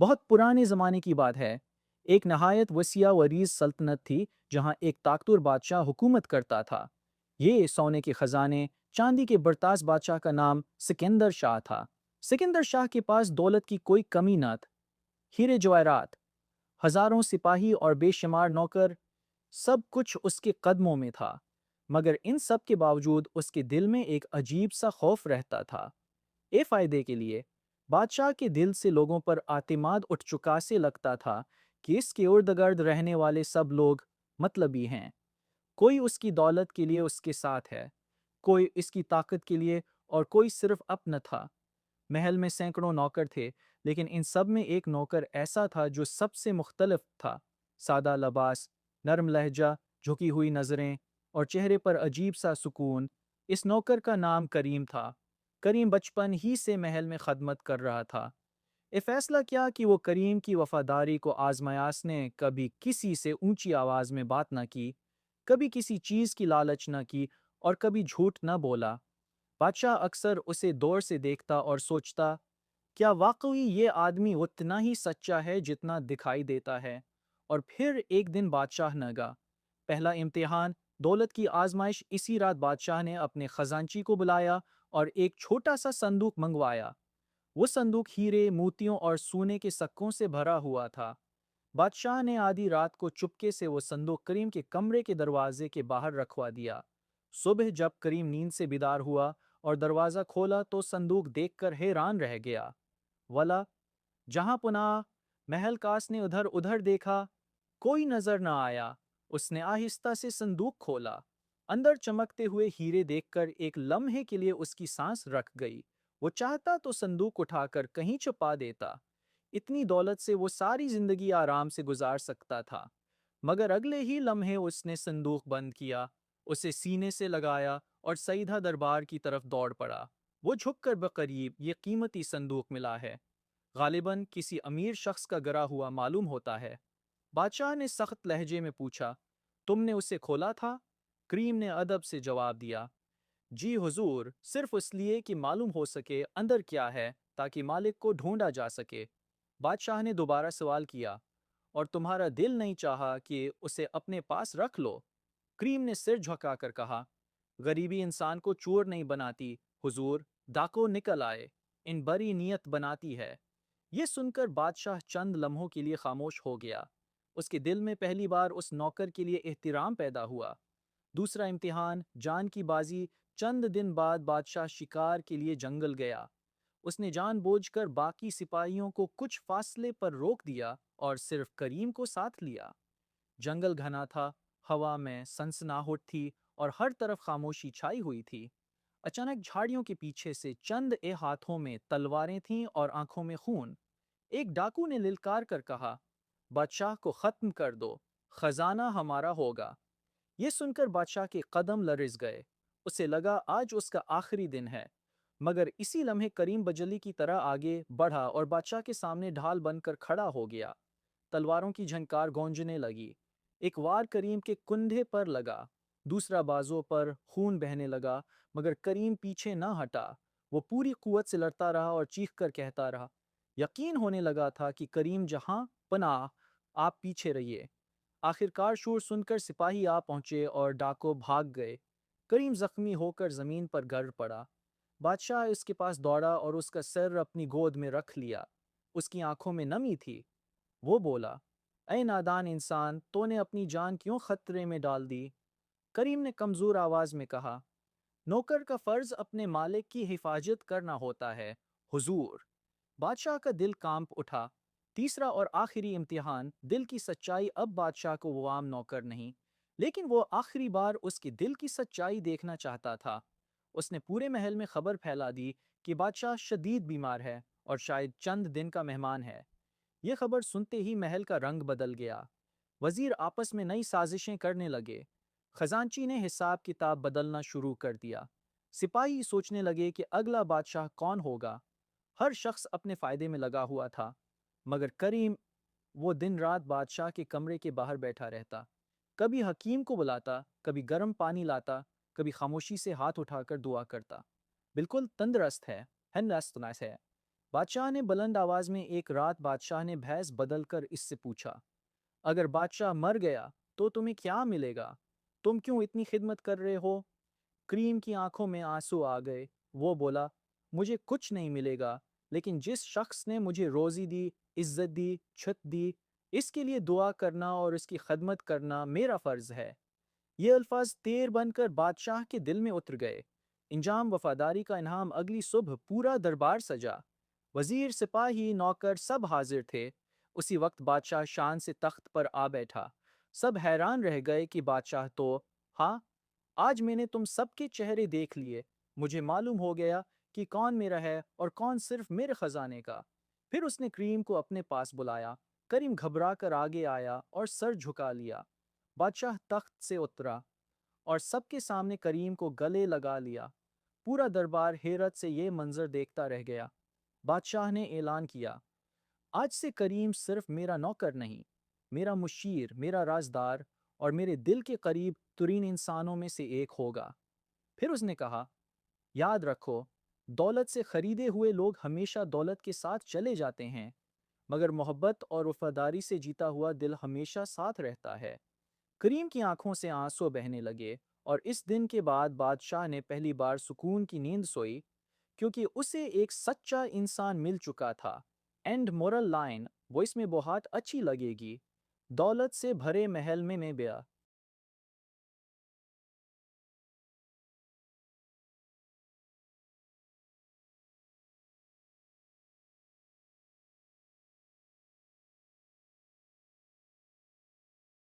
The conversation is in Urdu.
بہت پرانے زمانے کی بات ہے۔ ایک نہایت وسیع و عریض سلطنت تھی جہاں ایک طاقتور بادشاہ حکومت کرتا تھا۔ یہ سونے کے خزانے، چاندی کے برتاس بادشاہ کا نام سکندر شاہ تھا۔ سکندر شاہ کے پاس دولت کی کوئی کمی نہ تھی۔ ہیرے جواہرات، ہزاروں سپاہی اور بے شمار نوکر، سب کچھ اس کے قدموں میں تھا۔ مگر ان سب کے باوجود اس کے دل میں ایک عجیب سا خوف رہتا تھا۔ اے فائدے کے لیے بادشاہ کے دل سے لوگوں پر اعتماد اٹھ چکا سے لگتا تھا کہ اس کے ارد گرد رہنے والے سب لوگ مطلبی ہیں۔ کوئی اس کی دولت کے لیے اس کے ساتھ ہے، کوئی اس کی طاقت کے لیے، اور کوئی صرف اپنا تھا۔ محل میں سینکڑوں نوکر تھے، لیکن ان سب میں ایک نوکر ایسا تھا جو سب سے مختلف تھا۔ سادہ لباس، نرم لہجہ، جھکی ہوئی نظریں اور چہرے پر عجیب سا سکون۔ اس نوکر کا نام کریم تھا۔ کریم بچپن ہی سے محل میں خدمت کر رہا تھا۔ یہ فیصلہ کیا کہ وہ کریم کی وفاداری کو آزمایاس نے کبھی کسی سے اونچی آواز میں بات نہ کی، کبھی کسی چیز کی لالچ نہ کی اور کبھی جھوٹ نہ بولا۔ بادشاہ اکثر اسے دور سے دیکھتا اور سوچتا، کیا واقعی یہ آدمی اتنا ہی سچا ہے جتنا دکھائی دیتا ہے؟ اور پھر ایک دن بادشاہ نہ گا۔ پہلا امتحان، دولت کی آزمائش۔ اسی رات بادشاہ نے اپنے خزانچی کو بلایا اور ایک چھوٹا سا صندوق منگوایا۔ وہ صندوق ہیرے، موتیوں اور سونے کے سکوں سے بھرا ہوا تھا۔ بادشاہ نے آدھی رات کو چپکے سے وہ صندوق کریم کے کمرے کے دروازے کے باہر رکھوا دیا۔ صبح جب کریم نیند سے بیدار ہوا اور دروازہ کھولا تو صندوق دیکھ کر حیران رہ گیا۔ ولا جہاں پناہ محل کاس نے ادھر ادھر دیکھا، کوئی نظر نہ آیا۔ اس نے آہستہ سے صندوق کھولا۔ اندر چمکتے ہوئے ہیرے دیکھ کر ایک لمحے کے لیے اس کی سانس رک گئی۔ وہ چاہتا تو صندوق اٹھا کر کہیں چھپا دیتا۔ اتنی دولت سے وہ ساری زندگی آرام سے گزار سکتا تھا۔ مگر اگلے ہی لمحے اس نے صندوق بند کیا، اسے سینے سے لگایا اور سیدھا دربار کی طرف دوڑ پڑا۔ وہ جھک کر بقریب، یہ قیمتی صندوق ملا ہے، غالباً کسی امیر شخص کا گرا ہوا معلوم ہوتا ہے۔ بادشاہ نے سخت لہجے میں پوچھا، تم نے اسے کھولا تھا؟ کریم نے ادب سے جواب دیا، جی حضور، صرف اس لیے کہ معلوم ہو سکے اندر کیا ہے، تاکہ مالک کو ڈھونڈا جا سکے۔ بادشاہ نے دوبارہ سوال کیا، اور تمہارا دل نہیں چاہا کہ اسے اپنے پاس رکھ لو؟ کریم نے سر جھکا کر کہا، غریبی انسان کو چور نہیں بناتی حضور، ڈاکو نکل آئے، ان بری نیت بناتی ہے۔ یہ سن کر بادشاہ چند لمحوں کے لیے خاموش ہو گیا۔ اس کے دل میں پہلی بار اس نوکر کے لیے احترام پیدا ہوا۔ دوسرا امتحان، جان کی بازی۔ چند دن بعد بادشاہ شکار کے لیے جنگل گیا۔ اس نے جان بوجھ کر باقی سپاہیوں کو کچھ فاصلے پر روک دیا اور صرف کریم کو ساتھ لیا۔ جنگل گھنا تھا، ہوا میں سنسناہٹ تھی اور ہر طرف خاموشی چھائی ہوئی تھی۔ اچانک جھاڑیوں کے پیچھے سے چند ہاتھوں میں تلواریں تھیں اور آنکھوں میں خون۔ ایک ڈاکو نے للکار کر کہا، بادشاہ کو ختم کر دو، خزانہ ہمارا ہوگا۔ یہ سن کر بادشاہ کے قدم لرز گئے۔ اسے لگا آج اس کا آخری دن ہے۔ مگر اسی لمحے کریم بجلی کی طرح آگے بڑھا اور بادشاہ کے سامنے ڈھال بن کر کھڑا ہو گیا۔ تلواروں کی جھنکار گونجنے لگی۔ ایک وار کریم کے کندھے پر لگا، دوسرا بازو پر، خون بہنے لگا، مگر کریم پیچھے نہ ہٹا۔ وہ پوری قوت سے لڑتا رہا اور چیخ کر کہتا رہا۔ یقین ہونے لگا تھا کہ کریم جہاں پناہ، آپ پیچھے رہیے۔ آخرکار شور سن کر سپاہی آ پہنچے اور ڈاکو بھاگ گئے۔ کریم زخمی ہو کر زمین پر گر پڑا۔ بادشاہ اس کے پاس دوڑا اور اس کا سر اپنی گود میں رکھ لیا۔ اس کی آنکھوں میں نمی تھی۔ وہ بولا، اے نادان انسان، تو نے اپنی جان کیوں خطرے میں ڈال دی؟ کریم نے کمزور آواز میں کہا، نوکر کا فرض اپنے مالک کی حفاظت کرنا ہوتا ہے حضور۔ بادشاہ کا دل کانپ اٹھا۔ تیسرا اور آخری امتحان، دل کی سچائی۔ اب بادشاہ کو وہ عام نوکر نہیں، لیکن وہ آخری بار اس کے دل کی سچائی دیکھنا چاہتا تھا۔ اس نے پورے محل میں خبر پھیلا دی کہ بادشاہ شدید بیمار ہے اور شاید چند دن کا مہمان ہے۔ یہ خبر سنتے ہی محل کا رنگ بدل گیا۔ وزیر آپس میں نئی سازشیں کرنے لگے۔ خزانچی نے حساب کتاب بدلنا شروع کر دیا۔ سپاہی سوچنے لگے کہ اگلا بادشاہ کون ہوگا۔ ہر شخص اپنے فائدے میں لگا ہوا تھا، مگر کریم، وہ دن رات بادشاہ کے کمرے کے باہر بیٹھا رہتا، کبھی حکیم کو بلاتا، کبھی گرم پانی لاتا، کبھی خاموشی سے ہاتھ اٹھا کر دعا کرتا۔ بالکل تندرست ہے، بادشاہ نے بلند آواز میں ایک رات بادشاہ نے بھیس بدل کر اس سے پوچھا، اگر بادشاہ مر گیا تو تمہیں کیا ملے گا؟ تم کیوں اتنی خدمت کر رہے ہو؟ کریم کی آنکھوں میں آنسو آ گئے۔ وہ بولا، مجھے کچھ نہیں ملے گا، لیکن جس شخص نے مجھے روزی دی، عزت دی، چھت دی، اس کے لیے دعا کرنا اور اس کی خدمت کرنا میرا فرض ہے۔ یہ الفاظ تیر بن کر بادشاہ کے دل میں اتر گئے۔ انجام وفاداری کا انعام اگلی صبح پورا دربار سجا۔ وزیر، سپاہی، نوکر سب حاضر تھے۔ اسی وقت بادشاہ شان سے تخت پر آ بیٹھا۔ سب حیران رہ گئے کہ بادشاہ تو، ہاں، آج میں نے تم سب کے چہرے دیکھ لیے۔ مجھے معلوم ہو گیا کہ کون میرا ہے اور کون صرف میرے خزانے کا۔ پھر اس نے کریم کو اپنے پاس بلایا۔ کریم گھبرا کر آگے آیا اور سر جھکا لیا۔ بادشاہ تخت سے اترا اور سب کے سامنے کریم کو گلے لگا لیا۔ پورا دربار حیرت سے یہ منظر دیکھتا رہ گیا۔ بادشاہ نے اعلان کیا، آج سے کریم صرف میرا نوکر نہیں، میرا مشیر، میرا رازدار اور میرے دل کے قریب ترین انسانوں میں سے ایک ہوگا۔ پھر اس نے کہا، یاد رکھو، دولت سے خریدے ہوئے لوگ ہمیشہ دولت کے ساتھ چلے جاتے ہیں، مگر محبت اور وفاداری سے جیتا ہوا دل ہمیشہ ساتھ رہتا ہے۔ کریم کی آنکھوں سے آنسو بہنے لگے، اور اس دن کے بعد بادشاہ نے پہلی بار سکون کی نیند سوئی، کیونکہ اسے ایک سچا انسان مل چکا تھا۔ اینڈ مورل لائن وہ اس میں بہت اچھی لگے گی، دولت سے بھرے محل میں بیا